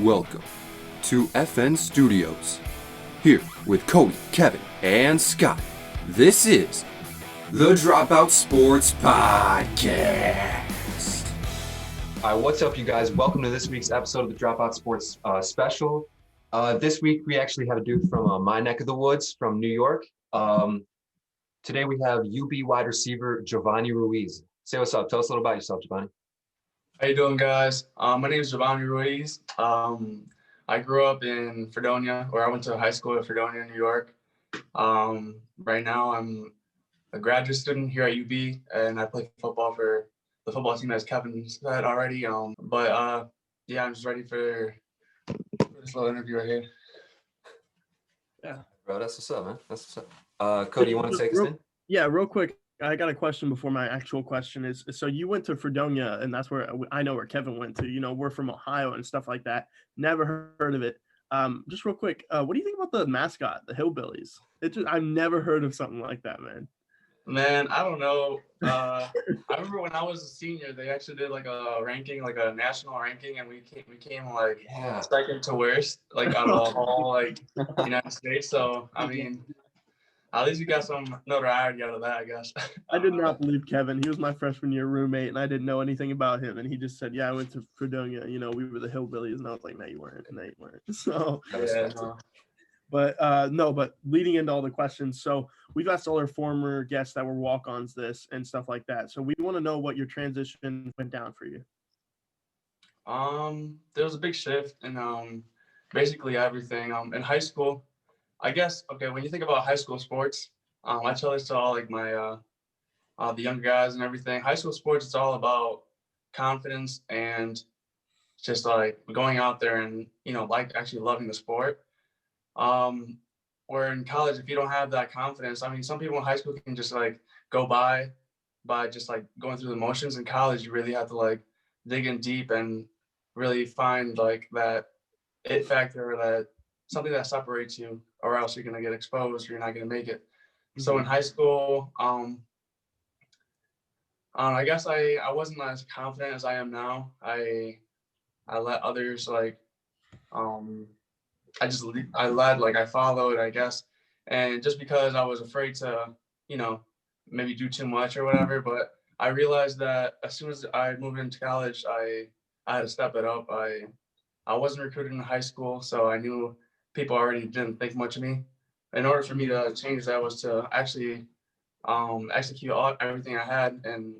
Welcome to FN Studios. Here with Kody, Kevin, and Scot. This is the Dropout Sports Podcast. All right, what's up, you guys? Welcome to this week's episode of the Dropout Sports Special. This week, we actually have a dude from my neck of the woods, from New York. Today, we have UB wide receiver Jovany Ruiz. Say what's up. Tell us a little about yourself, Jovany. How you doing, guys? My name is Jovany Ruiz. I grew up in Fredonia, where I went to high school in Fredonia, New York. Right now, I'm a graduate student here at UB, and I play football for the football team, as Kevin said already. Yeah, I'm just ready for this little interview right here. Yeah, bro, that's what's up, man. That's what's up. Kody, you want to take us in? Yeah, real quick. I got a question before my actual question is, so you went to Fredonia, and that's where I know where Kevin went to. You know, we're from Ohio and stuff like that. Never heard of it. Just real quick, what do you think about the mascot, the Hillbillies? I've never heard of something like that, man. Man, I don't know. I remember when I was a senior, they actually did like a ranking, like a national ranking, and we came like second to worst, like out of all like United States. So I mean, at least we got some notoriety out of that, I guess. I did not believe Kevin. He was my freshman year roommate, and I didn't know anything about him. And he just said, "Yeah, I went to Fredonia. You know, we were the Hillbillies." And I was like, "No, you weren't. No, you weren't." So, yeah, no. But leading into all the questions, so we've asked all our former guests that were walk-ons this and stuff like that. So we want to know what your transition went down for you. There was a big shift in basically everything. In high school, I guess, okay, when you think about high school sports, I tell this to all like my the young guys and everything. High school sports, it's all about confidence and just like going out there and, you know, like actually loving the sport. Where in college, if you don't have that confidence, I mean, some people in high school can just like go by just like going through the motions. In college, you really have to like dig in deep and really find like that it factor, or that something that separates you, or else you're going to get exposed or you're not going to make it. Mm-hmm. So in high school, I guess I wasn't as confident as I am now. I let others like, I led, like I followed, I guess. And just because I was afraid to, you know, maybe do too much or whatever, but I realized that as soon as I moved into college, I had to step it up. I wasn't recruited in high school, so I knew people already didn't think much of me. In order for me to change that was to actually execute everything I had and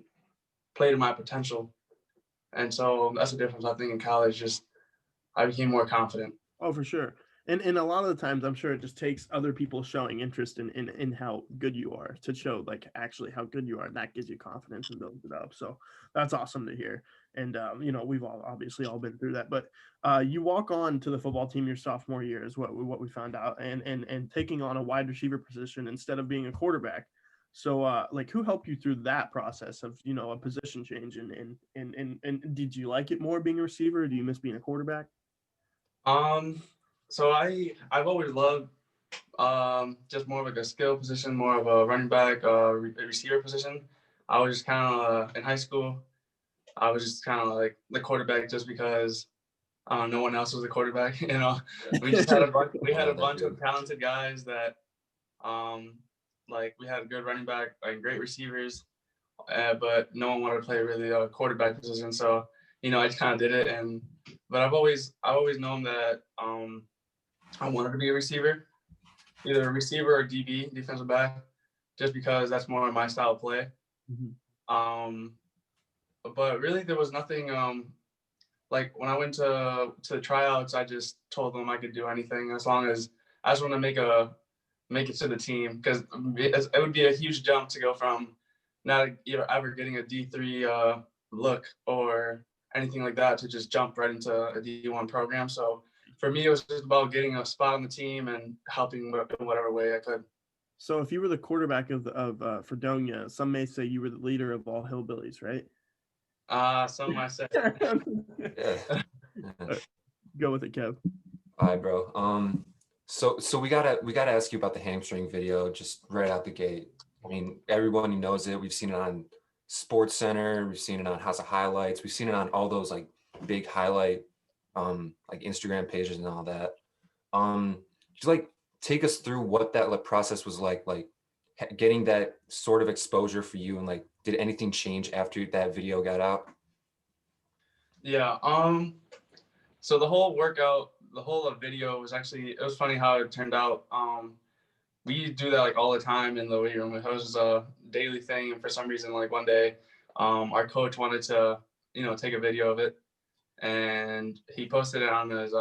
play to my potential. And so that's the difference. I think in college, just I became more confident. Oh, for sure. And a lot of the times, I'm sure it just takes other people showing interest in how good you are to show like actually how good you are. And that gives you confidence and builds it up. So that's awesome to hear. And, you know, we've all obviously all been through that. But you walk on to the football team your sophomore year is what we found out, and taking on a wide receiver position instead of being a quarterback. So like, who helped you through that process of, you know, a position change? And did you like it more being a receiver? Or do you miss being a quarterback? So I've always loved just more of like a skill position, more of a running back, receiver position. I was just kind of in high school, I was just kind of like the quarterback just because no one else was a quarterback. You know, we just had a bunch of talented guys that like we had a good running back, like great receivers, but no one wanted to play really a quarterback position. So, you know, I just kind of did it. But I've always known that I wanted to be a receiver, either a receiver or DB, defensive back, just because that's more of my style of play. Mm-hmm. But really, there was nothing. Like when I went to the tryouts, I just told them I could do anything as long as I just want to make it to the team, because it would be a huge jump to go from not ever getting a D3 look or anything like that to just jump right into a D1 program. So for me, it was just about getting a spot on the team and helping in whatever way I could. So if you were the quarterback of Fredonia, some may say you were the leader of all Hillbillies, right? Some might say. Yeah. Go with it, Kev. All right, bro. So we gotta ask you about the hamstring video just right out the gate. I mean, everyone knows it. We've seen it on Sports Center. We've seen it on House of Highlights. We've seen it on all those like big highlight like Instagram pages and all that. Just like take us through what that process was like getting that sort of exposure for you, and like, did anything change after that video got out? Yeah. So the whole workout, the whole video was actually, it was funny how it turned out. We do that like all the time in the weight room. It was a daily thing. And for some reason, like one day, our coach wanted to, take a video of it, and he posted it on his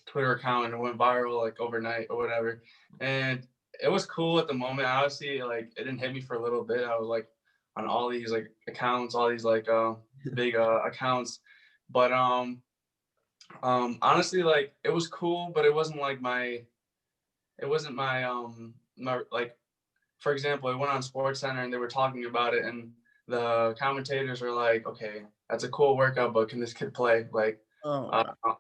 Twitter account, and it went viral like overnight or whatever. And it was cool at the moment. Honestly, like it didn't hit me for a little bit. I was like on all these like accounts, all these like big accounts, but honestly, like it was cool, but it wasn't like my like, for example, I went on Sports Center and they were talking about it, and the commentators were like, okay, that's a cool workout, but can this kid play? Like, Oh,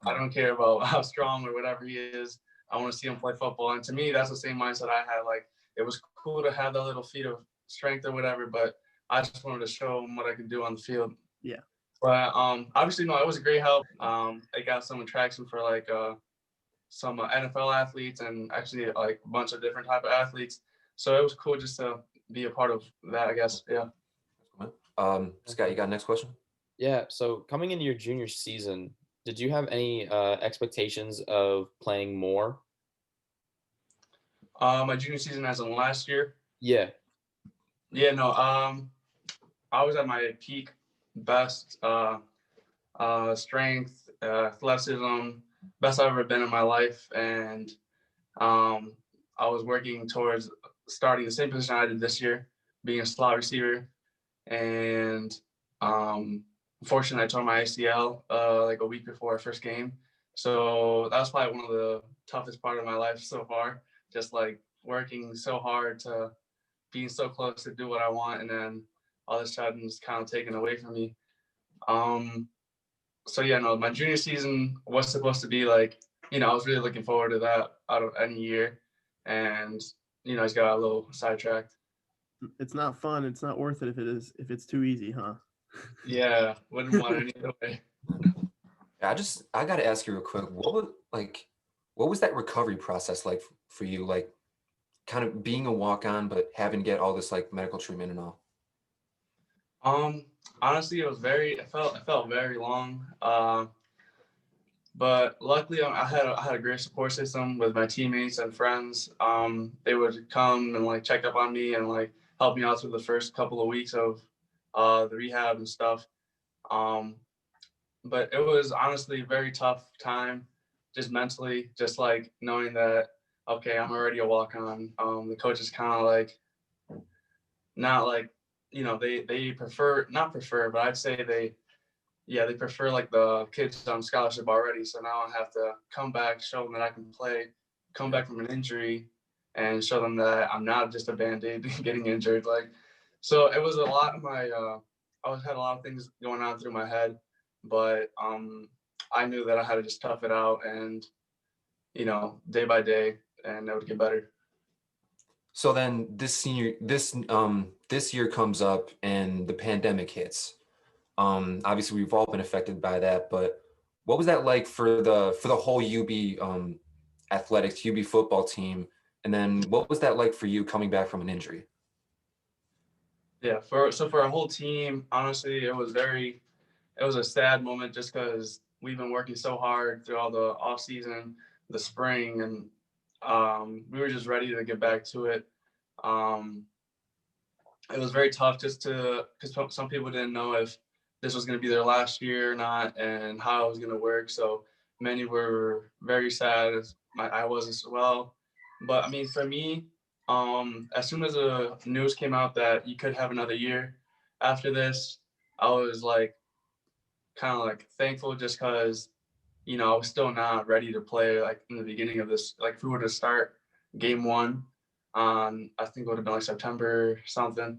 I don't care about how strong or whatever he is. I want to see him play football. And to me, that's the same mindset I had. Like, it was cool to have that little feat of strength or whatever, but I just wanted to show him what I could do on the field. yeah. But obviously, no, it was a great help. I got some traction for like some NFL athletes, and actually like a bunch of different type of athletes. So it was cool just to be a part of that, I guess. Yeah. Scott, you got next question? Yeah. So coming into your junior season, did you have any expectations of playing more? My junior season, as in last year. Yeah. Yeah. No. I was at my peak, best strength, athleticism, best I've ever been in my life, and I was working towards starting the same position I did this year, being a slot receiver. And unfortunately, I tore my ACL like a week before our first game. So that was probably one of the toughest part of my life so far. Just like working so hard to being so close to do what I want, and then all of a sudden it's kind of taken away from me. So yeah, no, my junior season was supposed to be like, I was really looking forward to that out of any year, and I just got a little sidetracked. It's not fun. It's not worth it if it's too easy, huh? Yeah, wouldn't want it either way. I got to ask you real quick. What was that recovery process like for you? Like, kind of being a walk-on, but having to get all this like medical treatment and all. Honestly, it felt very long. But luckily, I had a great support system with my teammates and friends. They would come and like check up on me and like help me out through the first couple of weeks of the rehab and stuff. But it was honestly a very tough time, just mentally, just like knowing that, okay, I'm already a walk-on. The coach is kind of like, not like, they not prefer, but I'd say they prefer like the kids on scholarship already. So now I have to come back, show them that I can play, come back from an injury, and show them that I'm not just a Band-Aid getting injured. Like, so it was a lot of my, I had a lot of things going on through my head, but I knew that I had to just tough it out and, day by day, and it would get better. So then this year comes up and the pandemic hits. Obviously we've all been affected by that, but what was that like for the whole UB athletics, UB football team? And then what was that like for you coming back from an injury? Yeah, for our whole team, honestly, it was a sad moment just because we've been working so hard through all the off season, the spring, and we were just ready to get back to it. It was very tough because some people didn't know if this was going to be their last year or not, and how it was going to work. So many were very sad, as I was as well. But I mean, for me, as soon as the news came out that you could have another year after this, I was like, kind of like thankful, just because, I was still not ready to play like in the beginning of this. Like if we were to start game one on, I think it would have been like September something,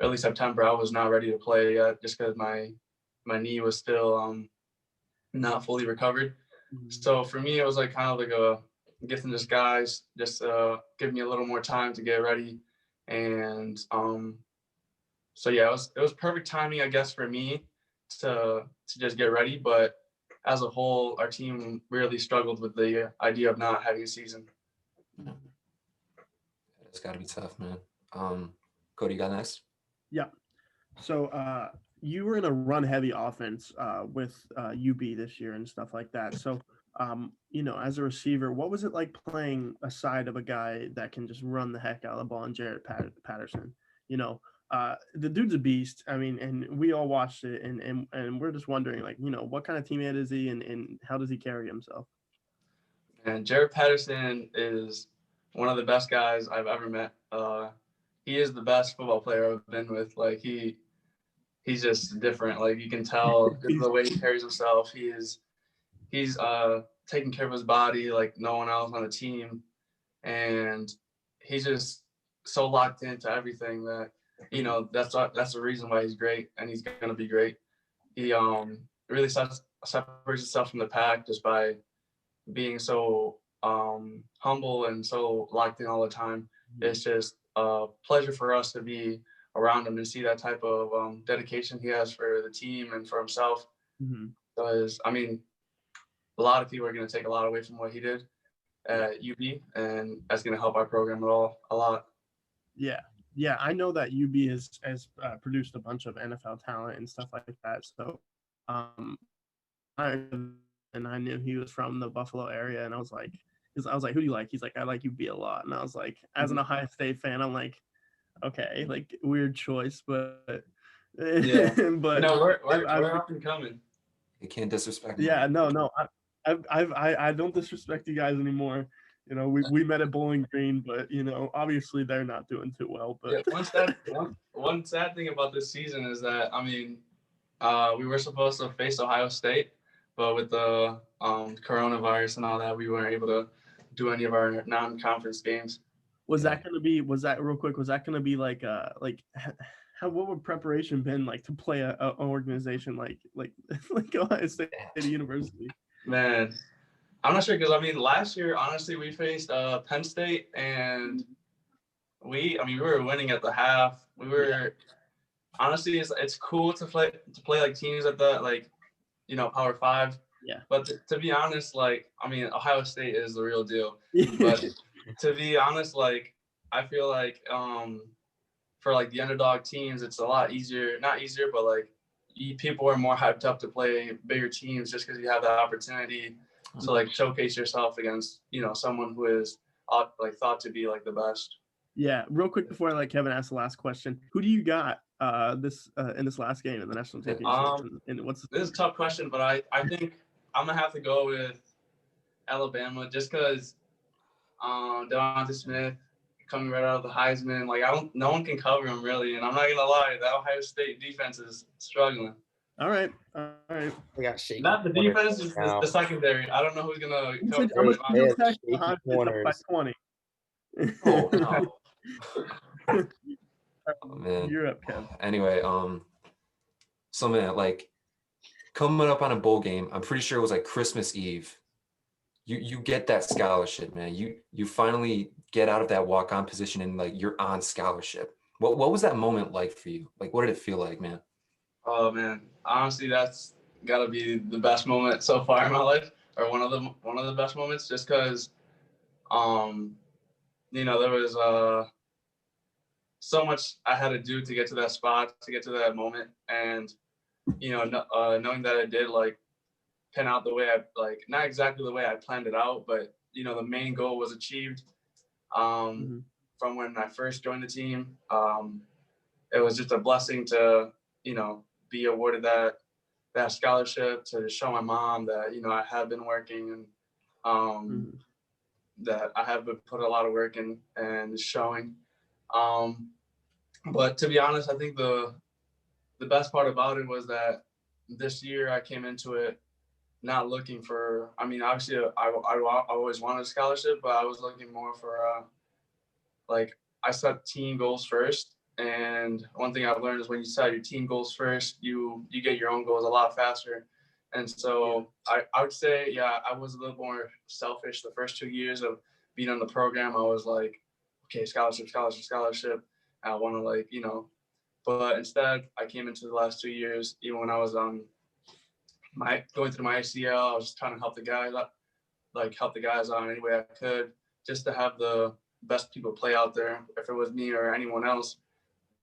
early September, I was not ready to play yet, just because my knee was still not fully recovered. Mm-hmm. So for me, it was like kind of like a gift in disguise, just give me a little more time to get ready. And so yeah, it was perfect timing, I guess, for me to just get ready. But as a whole, our team really struggled with the idea of not having a season. It's got to be tough, man. Kody, you got next? Yeah. So you were in a run-heavy offense with UB this year and stuff like that. So, as a receiver, what was it like playing aside of a guy that can just run the heck out of the ball, and Jarrett Patterson? The dude's a beast. I mean, and we all watched it, and we're just wondering, like, what kind of teammate is he, and how does he carry himself? And Jarrett Patterson is one of the best guys I've ever met. He is the best football player I've been with. Like he's just different. Like you can tell the way he carries himself. He's taking care of his body like no one else on the team, and he's just so locked into everything that that's the reason why he's great, and he's gonna be great. He really separates himself from the pack just by being so humble and so locked in all the time. It's just a pleasure for us to be around him and see that type of dedication he has for the team and for himself. Because I mean, a lot of people are going to take a lot away from what he did at UB, and that's going to help our program a lot. Yeah, I know that UB has produced a bunch of NFL talent and stuff like that. So, I knew he was from the Buffalo area, and I was like, who do you like? He's like, I like UB a lot, and I was like, as an Ohio State fan, I'm like, okay, like weird choice, but yeah, but no, we're up and coming. You can't disrespect. Yeah, no, I don't disrespect you guys anymore. We met at Bowling Green, but obviously they're not doing too well. But one sad thing about this season is that we were supposed to face Ohio State, but with the coronavirus and all that, we weren't able to do any of our non-conference games. Was that going to be like what would preparation been like to play an organization like Ohio State University? Man, I'm not sure, because last year honestly we faced Penn State, and we were winning at the half. We were honestly it's cool to play like teams at the Power 5. Yeah. But to be honest, Ohio State is the real deal. But to be honest, I feel like for the underdog teams, it's a lot easier. Not easier, but people are more hyped up to play bigger teams just because you have that opportunity to showcase yourself against someone who is thought to be the best. Yeah, real quick before I let Kevin ask the last question, who do you got in this last game in the national championship? This is a tough question, but I think I'm gonna have to go with Alabama just because Devontae Smith coming right out of the Heisman. No one can cover him really, and I'm not gonna lie, the Ohio State defense is struggling. All right. We got shaky. Not the defense, just the secondary. I don't know who's gonna cover. I'm by 20. Oh no. Oh, man. You're up, Kev. Anyway, so man, coming up on a bowl game, I'm pretty sure it was Christmas Eve. You get that scholarship, man. You finally get out of that walk-on position and you're on scholarship. What was that moment like for you? What did it feel like, man? Oh man, honestly, that's gotta be the best moment so far in my life, or one of the best moments, just because there was so much I had to do to get to that spot, to get to that moment, and knowing that I did pan out the way I not exactly the way I planned it out, but the main goal was achieved. From when I first joined the team, it was just a blessing to be awarded that scholarship, to show my mom that I have been working, and that I have been put a lot of work in and showing. But to be honest, I think the best part about it was that this year I came into it not looking for, obviously I always wanted a scholarship, but I was looking more for I set team goals first. And one thing I've learned is when you set your team goals first, you get your own goals a lot faster. And so I would say, yeah, I was a little more selfish the first 2 years of being on the program. I was okay, scholarship. I want to but instead I came into the last 2 years, even when I was going through my ACL. I was just trying to help the guys out, help the guys out in any way I could, just to have the best people play out there. If it was me or anyone else,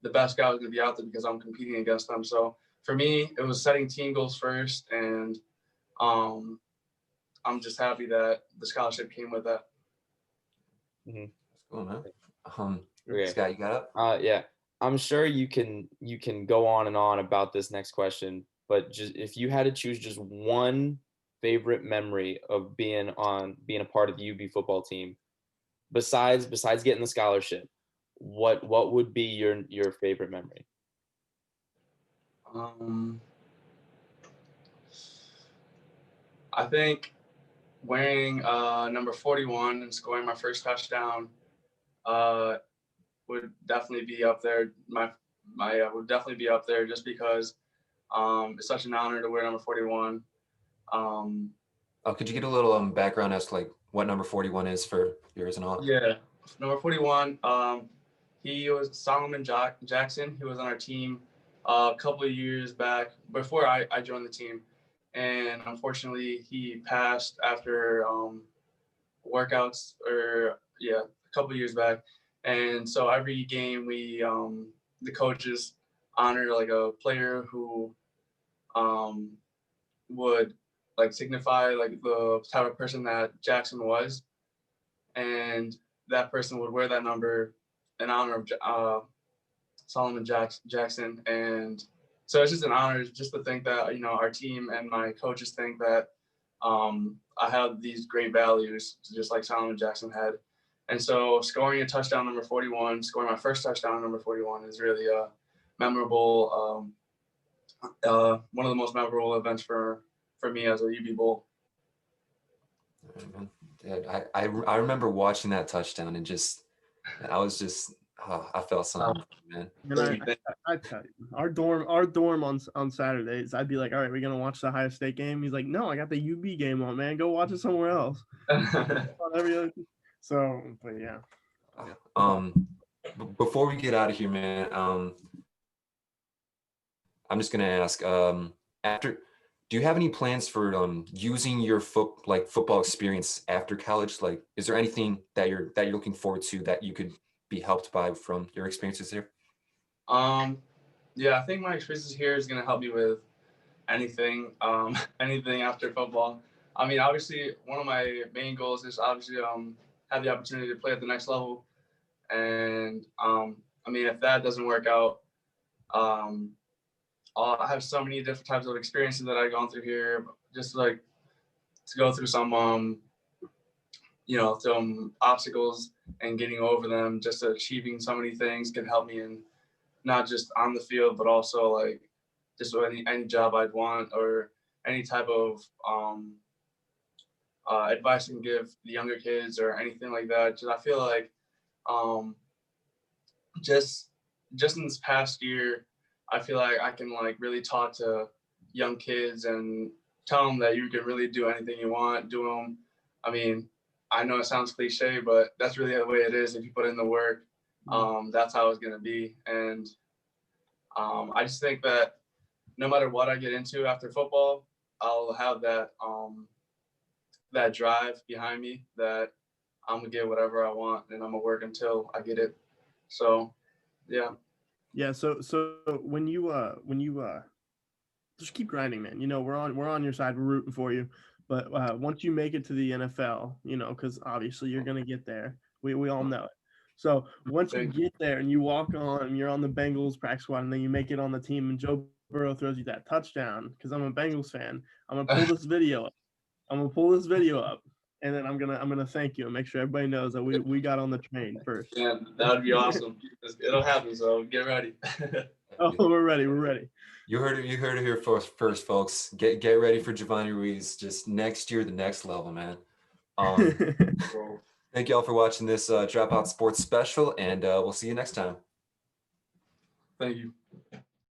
the best guy was going to be out there because I'm competing against them. So for me, it was setting team goals first, and I'm just happy that the scholarship came with that. Mm-hmm. That's cool, man. Okay. Scott, you got it? Yeah. I'm sure you can go on and on about this next question, but just if you had to choose just one favorite memory of being a part of the UB football team, besides getting the scholarship, what would be your favorite memory? I think wearing number 41 and scoring my first touchdown would definitely be up there. My would definitely be up there just because it's such an honor to wear number 41. Could you get a little background as to like what number 41 is for yours and all? Yeah, number 41. He was Solomon Jackson. He was on our team a couple of years back before I joined the team, and unfortunately he passed after workouts a couple of years back. And so every game we the coaches honor like a player who would like signify like the type of person that Jackson was, and that person would wear that number in honor of Solomon Jackson. And so it's just an honor just to think that, our team and my coaches think that I have these great values, just like Solomon Jackson had. And so scoring a touchdown number 41, scoring my first touchdown number 41 is really a memorable, one of the most memorable events for me as a UB Bull. Yeah, I remember watching that touchdown and I felt something, man. And I tell you, our dorm on Saturdays, I'd be like, all right, we're gonna watch the Ohio State game. He's like, no, I got the UB game on, man. Go watch it somewhere else. On every other. So, but yeah. Before we get out of here, man, I'm just gonna ask, do you have any plans for using your football experience after college? Like, is there anything that you're looking forward to that you could be helped by from your experiences here? Yeah, I think my experiences here is gonna help me with anything after football. I mean, obviously, one of my main goals is obviously have the opportunity to play at the next level, and I mean, if that doesn't work out, I have so many different types of experiences that I've gone through here, just like to go through some obstacles and getting over them, just achieving so many things can help me in not just on the field, but also like just any job I'd want or any type of advice I can give the younger kids or anything like that. Just I feel like just in this past year, I feel like I can like really talk to young kids and tell them that you can really do anything you want, do them. I mean, I know it sounds cliche, but that's really the way it is. If you put in the work, that's how it's going to be. And I just think that no matter what I get into after football, I'll have that that drive behind me that I'm going to get whatever I want and I'm going to work until I get it. So, yeah. Yeah, so when you just keep grinding, man. We're on your side, we're rooting for you. But once you make it to the NFL, because obviously you're gonna get there. We all know it. So once you get there and you walk on, and you're on the Bengals practice squad, and then you make it on the team, and Joe Burrow throws you that touchdown, because I'm a Bengals fan. I'm gonna pull this video up. And then I'm gonna thank you and make sure everybody knows that we got on the train first. Yeah, that would be awesome. It'll happen, so get ready. Oh, we're ready. You heard it here first, folks. Get ready for Jovany Ruiz. Just next year, the next level, man. Thank you all for watching this Dropout Sports special, and we'll see you next time. Thank you.